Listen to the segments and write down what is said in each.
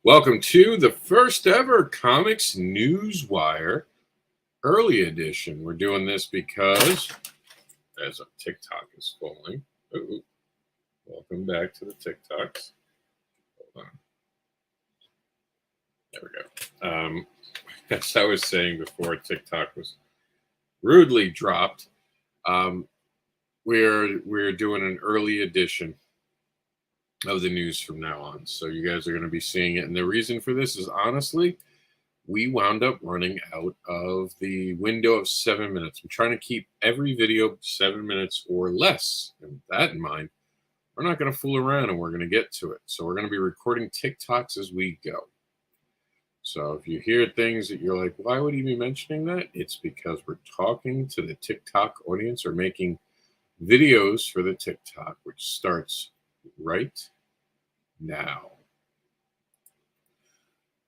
Welcome to the first ever Comics Newswire early edition. We're doing this because, as our TikTok is falling, welcome back to the TikToks. Hold on. There we go. As I was saying before, TikTok was rudely dropped. We're doing an early edition of the news from now on. So you guys are going to be seeing it. And the reason for this is honestly, we wound up running out of the window of 7 minutes. I'm trying to keep every video 7 minutes or less. And with that in mind, we're not going to fool around and we're going to get to it. So we're going to be recording TikToks as we go. So if you hear things that you're like, why would he be mentioning that? It's because we're talking to the TikTok audience or making videos for the TikTok, which starts right now.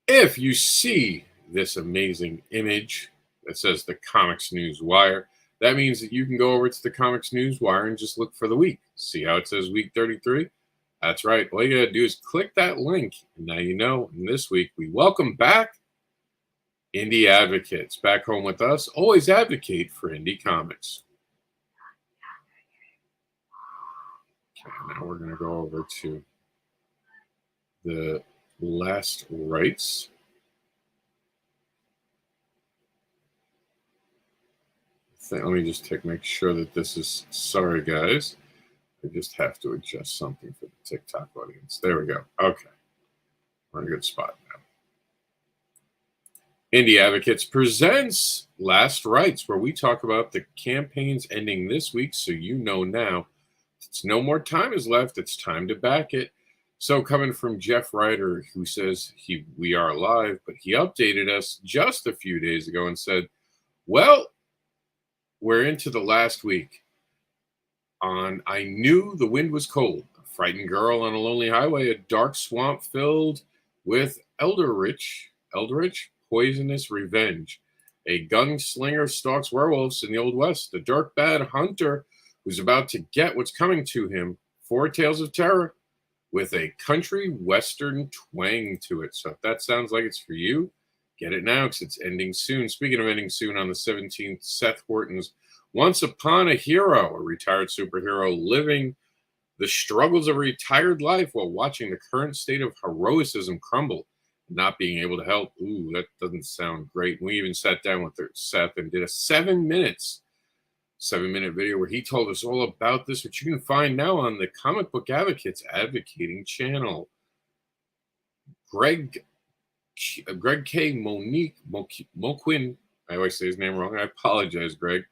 If you see this amazing image that says the Comics Newswire, that means that you can go over to the Comics Newswire and just look for the week. See how it says week 33? That's right. All you got to do is click that link. And now you know. And this week, we welcome back indie advocates back home with us. Always advocate for indie comics. Okay, now we're going to go over to the last rights. Let me just make sure that this is, sorry guys, I just have to adjust something for the TikTok audience. There we go. Okay, we're in a good spot now. Indie Advocates presents Last Rights, where we talk about the campaigns ending this week, so you know now. It's no more time is left. It's time to back it. So coming from Jeff Ryder, who says we are alive, but he updated us just a few days ago and said, well, we're into the last week. I Knew the Wind Was Cold, a frightened girl on a lonely highway, a dark swamp filled with eldritch, poisonous revenge. A gunslinger stalks werewolves in the Old West, a dark bad hunter who's about to get what's coming to him. 4 tales of terror with a country western twang to it. So if that sounds like it's for you, get it now because it's ending soon. Speaking of ending soon, on the 17th, Seth Horton's Once Upon a Hero, a retired superhero living the struggles of a retired life while watching the current state of heroicism crumble, not being able to help. Ooh, that doesn't sound great. We even sat down with Seth and did a 7-minute video where he told us all about this, which you can find now on the Comic Book Advocates Advocating channel. Greg K. Moquin, I always say his name wrong. I apologize, Greg.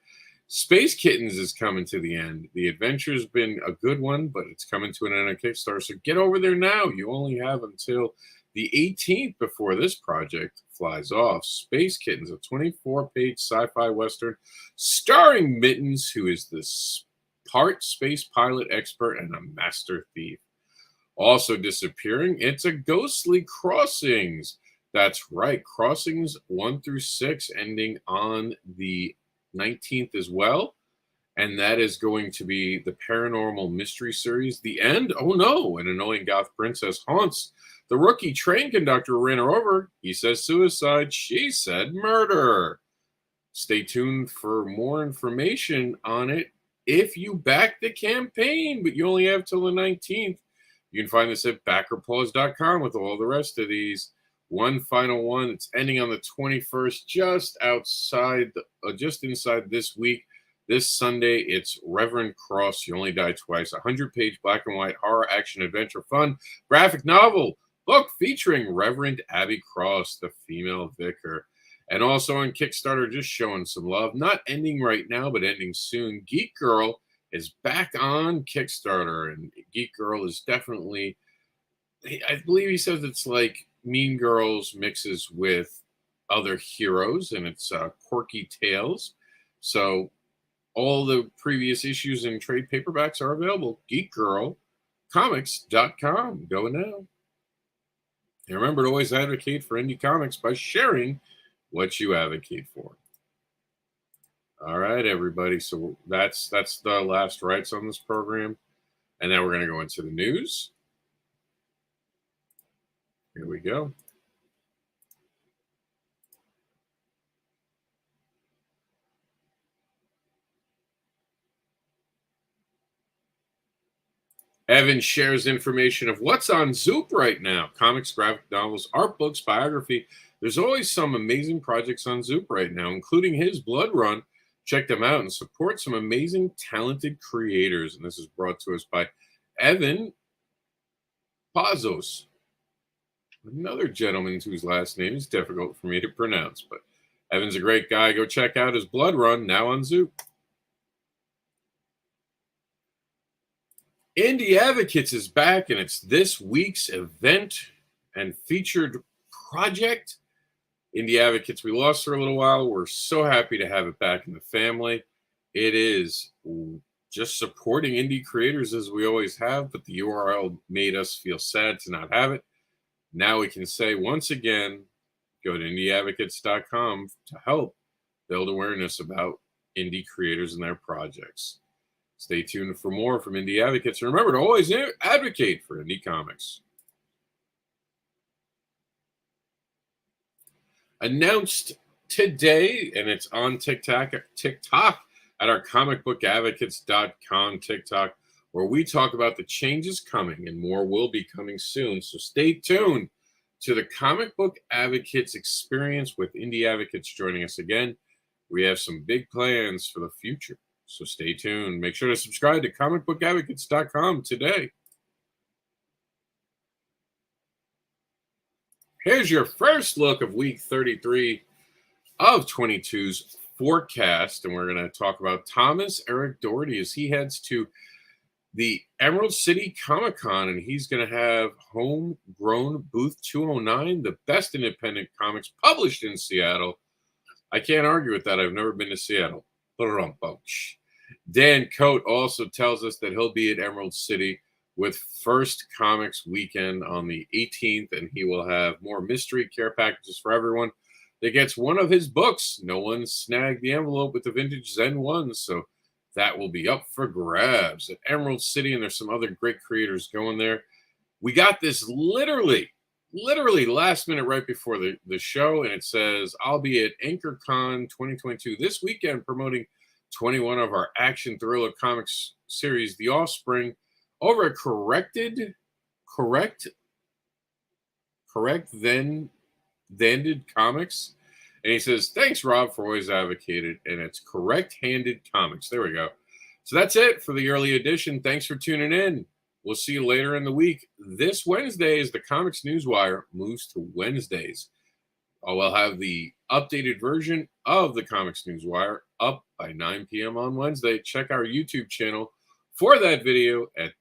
Space Kittens is coming to the end. The adventure's been a good one, but it's coming to an end on Kickstarter. So get over there now. You only have until the 18th before this project flies off. Space Kittens, a 24-page sci-fi western starring Mittens, who is this part space pilot expert and a master thief. Also disappearing, it's a Ghostly Crossings. That's right, Crossings 1 through 6, ending on the 19th as well. And that is going to be the paranormal mystery series. The end? Oh no, an annoying goth princess haunts the rookie train conductor who ran her over. He says suicide. She said murder. Stay tuned for more information on it if you back the campaign, but you only have till the 19th. You can find this at backerpaws.com with all the rest of these. One final one. It's ending on the 21st, just inside this week. This Sunday, it's Reverend Cross, You Only Die Twice, a 100-page black and white horror action adventure fun graphic novel book featuring Reverend Abby Cross, the female vicar. And also on Kickstarter, just showing some love. Not ending right now, but ending soon. Geek Girl is back on Kickstarter, and Geek Girl is definitely, I believe he says it's like Mean Girls mixes with other heroes, and it's quirky tales. So all the previous issues and trade paperbacks are available. GeekGirlComics.com. Go now. And remember to always advocate for indie comics by sharing what you advocate for. All right, everybody. So that's the last rights on this program. And now we're going to go into the news. Here we go. Evan shares information of what's on Zoop right now: comics, graphic novels, art books, biography. There's always some amazing projects on Zoop right now, including his Blood Run. Check them out and support some amazing, talented creators. And this is brought to us by Evan Pazos, another gentleman whose last name is difficult for me to pronounce. But Evan's a great guy. Go check out his Blood Run now on Zoop. Indie Advocates is back, and it's this week's event and featured project. Indie Advocates, we lost for a little while. We're so happy to have it back in the family. It is just supporting indie creators as we always have, but the URL made us feel sad to not have it. Now we can say once again, go to indieadvocates.com to help build awareness about indie creators and their projects. Stay tuned for more from Indie Advocates. And remember to always advocate for indie comics. Announced today, and it's on TikTok at our comicbookadvocates.com TikTok, where we talk about the changes coming, and more will be coming soon. So stay tuned to the Comic Book Advocates experience with Indie Advocates joining us again. We have some big plans for the future. So stay tuned. Make sure to subscribe to comicbookadvocates.com today. Here's your first look of week 33 of 22's forecast. And we're going to talk about Thomas Eric Doherty as he heads to the Emerald City Comic Con, and he's going to have Homegrown Booth 209, the best independent comics published in Seattle. I can't argue with that. I've never been to Seattle. Dan Coate also tells us that he'll be at Emerald City with First Comics Weekend on the 18th, and he will have more mystery care packages for everyone that gets one of his books. No one snagged the envelope with the vintage Zen 1, so that will be up for grabs at Emerald City, and there's some other great creators going there. We got this literally last minute right before the show, and it says, I'll be at AnchorCon 2022 this weekend promoting 21 of our action thriller comics series, The Offspring, over at Then-Handed Comics. And he says, thanks, Rob, for always advocating. And it's Correct-Handed Comics. There we go. So that's it for the early edition. Thanks for tuning in. We'll see you later in the week. This Wednesday, as the Comics Newswire moves to Wednesdays, we'll have the updated version of the Comics Newswire up by 9 p.m. on Wednesday. Check our YouTube channel for that video at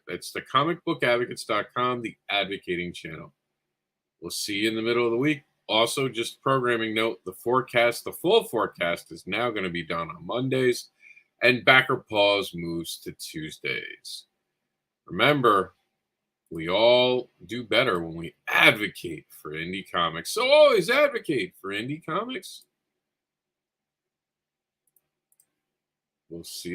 it's the comicbookadvocates.com, the advocating channel. We'll see you in the middle of the week. Also, just programming note, the full forecast is now going to be done on Mondays, and Backer Pause moves to Tuesdays. Remember, we all do better when we advocate for indie comics. So always advocate for indie comics. We'll see you.